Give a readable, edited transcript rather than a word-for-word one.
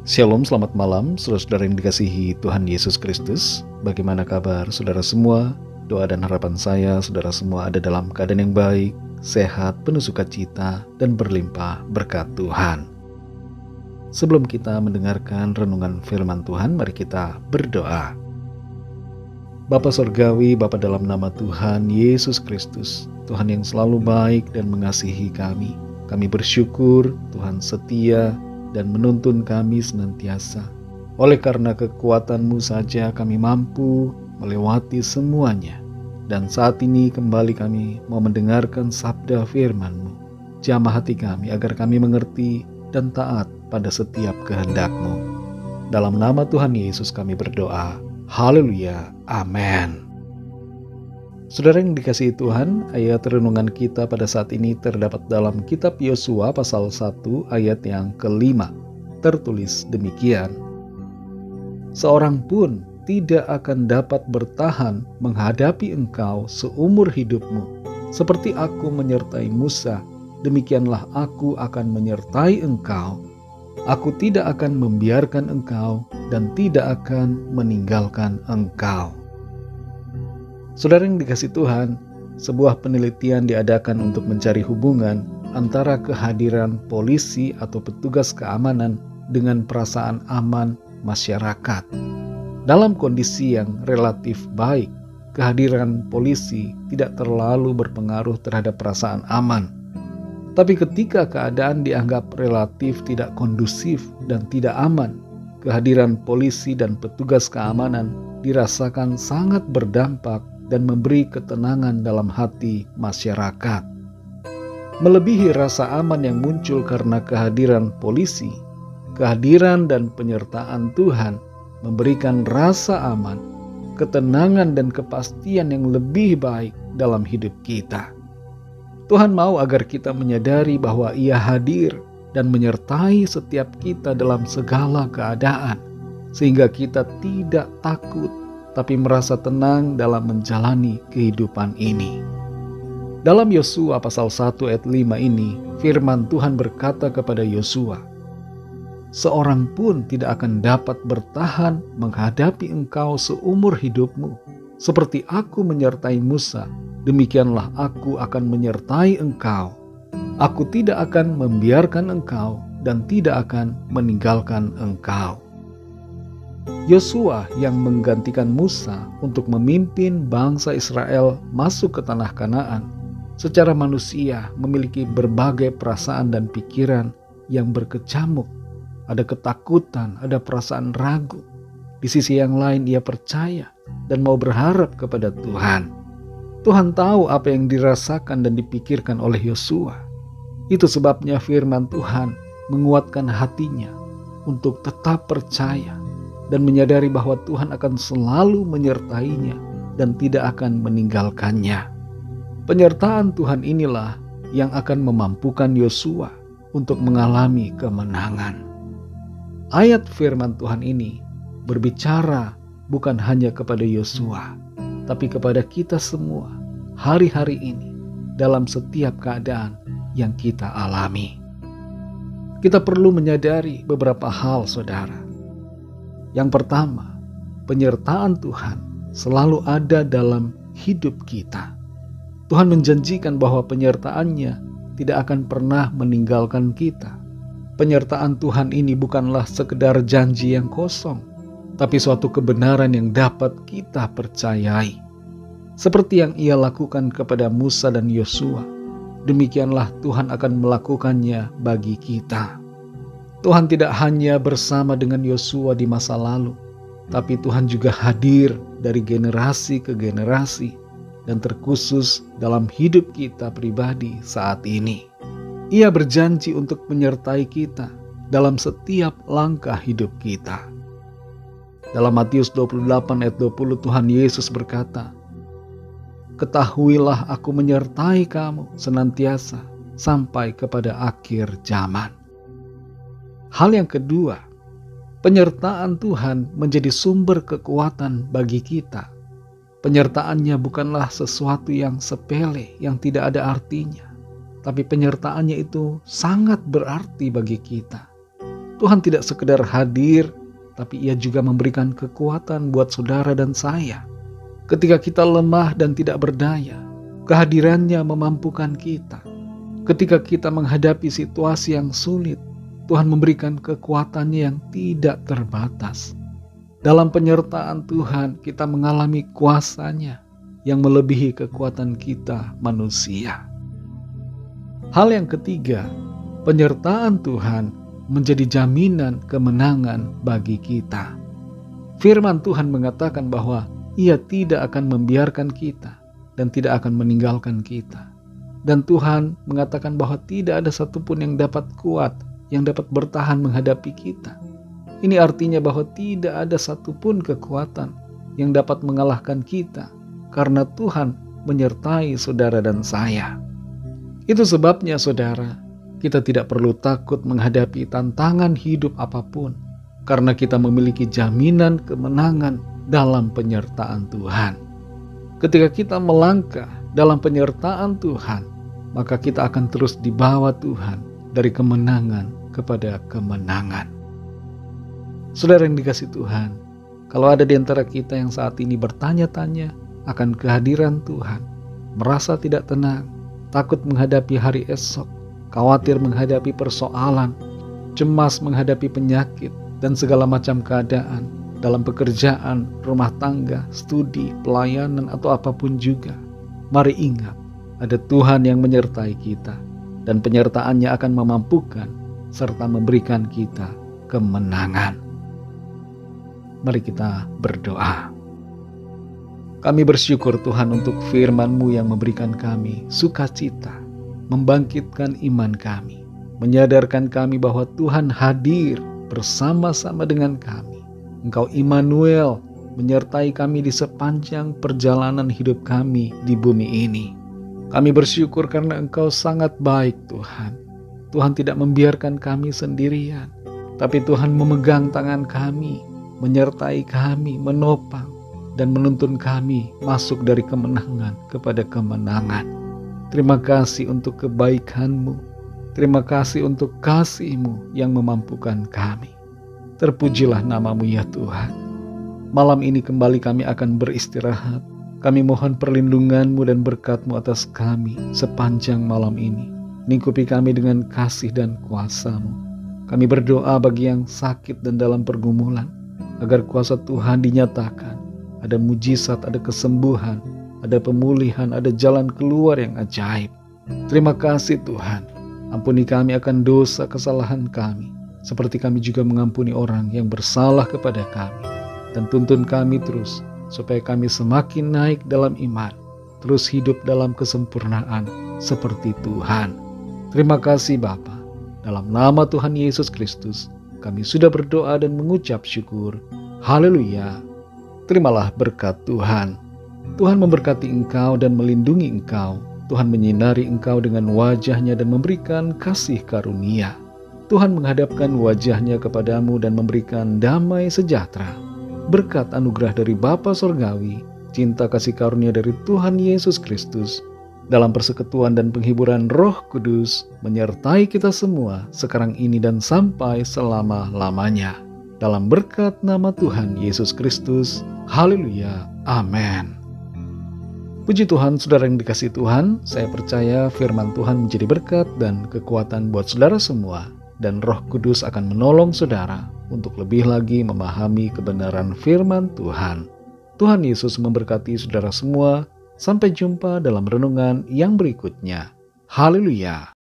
Shalom, selamat malam, saudara-saudara yang dikasihi Tuhan Yesus Kristus. Bagaimana kabar saudara semua? Doa dan harapan saya, saudara semua ada dalam keadaan yang baik, sehat, penuh sukacita, dan berlimpah berkat Tuhan. Sebelum kita mendengarkan renungan firman Tuhan, mari kita berdoa. Bapa Surgawi, Bapa dalam nama Tuhan Yesus Kristus, Tuhan yang selalu baik dan mengasihi kami. Kami bersyukur Tuhan setia dan menuntun kami senantiasa. Oleh karena kekuatan-Mu saja kami mampu melewati semuanya. Dan saat ini kembali kami mau mendengarkan sabda firman-Mu. Jamah hati kami agar kami mengerti dan taat pada setiap kehendak-Mu. Dalam nama Tuhan Yesus kami berdoa. Haleluya. Amin. Saudara yang dikasihi Tuhan, ayat renungan kita pada saat ini terdapat dalam kitab Yosua pasal 1 ayat yang ke-5. Tertulis demikian. Seorang pun tidak akan dapat bertahan menghadapi engkau seumur hidupmu. Seperti aku menyertai Musa, demikianlah aku akan menyertai engkau. Aku tidak akan membiarkan engkau dan tidak akan meninggalkan engkau. Saudara yang dikasihi Tuhan, sebuah penelitian diadakan untuk mencari hubungan antara kehadiran polisi atau petugas keamanan dengan perasaan aman masyarakat. Dalam kondisi yang relatif baik, kehadiran polisi tidak terlalu berpengaruh terhadap perasaan aman. Tapi ketika keadaan dianggap relatif tidak kondusif dan tidak aman, kehadiran polisi dan petugas keamanan dirasakan sangat berdampak dan memberi ketenangan dalam hati masyarakat. Melebihi rasa aman yang muncul karena kehadiran polisi, kehadiran dan penyertaan Tuhan memberikan rasa aman, ketenangan dan kepastian yang lebih baik dalam hidup kita. Tuhan mau agar kita menyadari bahwa Ia hadir dan menyertai setiap kita dalam segala keadaan, sehingga kita tidak takut tapi merasa tenang dalam menjalani kehidupan ini. Dalam Yosua pasal 1 ayat 5 ini, firman Tuhan berkata kepada Yosua, seorang pun tidak akan dapat bertahan menghadapi engkau seumur hidupmu. Seperti aku menyertai Musa, demikianlah aku akan menyertai engkau. Aku tidak akan membiarkan engkau dan tidak akan meninggalkan engkau. Yosua yang menggantikan Musa untuk memimpin bangsa Israel masuk ke tanah Kanaan, secara manusia memiliki berbagai perasaan dan pikiran yang berkecamuk. Ada ketakutan, ada perasaan ragu. Di sisi yang lain ia percaya dan mau berharap kepada Tuhan. Tuhan tahu apa yang dirasakan dan dipikirkan oleh Yosua. Itu sebabnya firman Tuhan menguatkan hatinya untuk tetap percaya dan menyadari bahwa Tuhan akan selalu menyertainya dan tidak akan meninggalkannya. Penyertaan Tuhan inilah yang akan memampukan Yosua untuk mengalami kemenangan. Ayat firman Tuhan ini berbicara bukan hanya kepada Yosua, tapi kepada kita semua hari-hari ini dalam setiap keadaan yang kita alami. Kita perlu menyadari beberapa hal, saudara. Yang pertama, penyertaan Tuhan selalu ada dalam hidup kita. Tuhan menjanjikan bahwa penyertaan-Nya tidak akan pernah meninggalkan kita. Penyertaan Tuhan ini bukanlah sekedar janji yang kosong, tapi suatu kebenaran yang dapat kita percayai. Seperti yang Ia lakukan kepada Musa dan Yosua, demikianlah Tuhan akan melakukannya bagi kita. Tuhan tidak hanya bersama dengan Yosua di masa lalu, tapi Tuhan juga hadir dari generasi ke generasi dan terkhusus dalam hidup kita pribadi saat ini. Ia berjanji untuk menyertai kita dalam setiap langkah hidup kita. Dalam Matius 28 ayat 20 Tuhan Yesus berkata, ketahuilah aku menyertai kamu senantiasa sampai kepada akhir zaman. Hal yang kedua, penyertaan Tuhan menjadi sumber kekuatan bagi kita. Penyertaannya bukanlah sesuatu yang sepele, yang tidak ada artinya. Tapi penyertaannya itu sangat berarti bagi kita. Tuhan tidak sekedar hadir, tapi Ia juga memberikan kekuatan buat saudara dan saya. Ketika kita lemah dan tidak berdaya, kehadirannya memampukan kita. Ketika kita menghadapi situasi yang sulit, Tuhan memberikan kekuatannya yang tidak terbatas. Dalam penyertaan Tuhan, kita mengalami kuasa-Nya yang melebihi kekuatan kita manusia. Hal yang ketiga, penyertaan Tuhan menjadi jaminan kemenangan bagi kita. Firman Tuhan mengatakan bahwa Ia tidak akan membiarkan kita dan tidak akan meninggalkan kita. Dan Tuhan mengatakan bahwa tidak ada satupun yang dapat kuat, yang dapat bertahan menghadapi kita. Ini artinya bahwa tidak ada satupun kekuatan yang dapat mengalahkan kita, karena Tuhan menyertai saudara dan saya. Itu sebabnya saudara, kita tidak perlu takut menghadapi tantangan hidup apapun, karena kita memiliki jaminan kemenangan dalam penyertaan Tuhan. Ketika kita melangkah dalam penyertaan Tuhan, maka kita akan terus dibawa Tuhan dari kemenangan kepada kemenangan. Saudara yang dikasihi Tuhan, kalau ada di antara kita yang saat ini bertanya-tanya akan kehadiran Tuhan, merasa tidak tenang, takut menghadapi hari esok, khawatir menghadapi persoalan, cemas menghadapi penyakit, dan segala macam keadaan dalam pekerjaan, rumah tangga, studi, pelayanan, atau apapun juga. Mari ingat, ada Tuhan yang menyertai kita, dan penyertaannya akan memampukan serta memberikan kita kemenangan. Mari kita berdoa. Kami bersyukur Tuhan untuk firman-Mu yang memberikan kami sukacita, membangkitkan iman kami, menyadarkan kami bahwa Tuhan hadir bersama-sama dengan kami. Engkau Immanuel menyertai kami di sepanjang perjalanan hidup kami di bumi ini. Kami bersyukur karena Engkau sangat baik Tuhan. Tuhan tidak membiarkan kami sendirian, tapi Tuhan memegang tangan kami, menyertai kami, menopang, dan menuntun kami masuk dari kemenangan kepada kemenangan. Terima kasih untuk kebaikan-Mu. Terima kasih untuk kasih-Mu yang memampukan kami. Terpujilah nama-Mu ya Tuhan. Malam ini kembali kami akan beristirahat. Kami mohon perlindungan-Mu dan berkat-Mu atas kami sepanjang malam ini. Lingkupi kami dengan kasih dan kuasa-Mu. Kami berdoa bagi yang sakit dan dalam pergumulan, agar kuasa Tuhan dinyatakan. Ada mujizat, ada kesembuhan, ada pemulihan, ada jalan keluar yang ajaib. Terima kasih Tuhan. Ampuni kami akan dosa kesalahan kami, seperti kami juga mengampuni orang yang bersalah kepada kami. Dan tuntun kami terus, supaya kami semakin naik dalam iman, terus hidup dalam kesempurnaan seperti Tuhan. Terima kasih Bapa. Dalam nama Tuhan Yesus Kristus, kami sudah berdoa dan mengucap syukur. Haleluya. Terimalah berkat Tuhan. Tuhan memberkati engkau dan melindungi engkau. Tuhan menyinari engkau dengan wajah-Nya dan memberikan kasih karunia. Tuhan menghadapkan wajah-Nya kepadamu dan memberikan damai sejahtera. Berkat anugerah dari Bapa Sorgawi, cinta kasih karunia dari Tuhan Yesus Kristus, dalam persekutuan dan penghiburan Roh Kudus, menyertai kita semua sekarang ini dan sampai selama-lamanya. Dalam berkat nama Tuhan Yesus Kristus. Haleluya. Amin. Puji Tuhan, saudara yang dikasihi Tuhan, saya percaya firman Tuhan menjadi berkat dan kekuatan buat saudara semua, dan Roh Kudus akan menolong saudara untuk lebih lagi memahami kebenaran firman Tuhan. Tuhan Yesus memberkati saudara semua. Sampai jumpa dalam renungan yang berikutnya. Haleluya.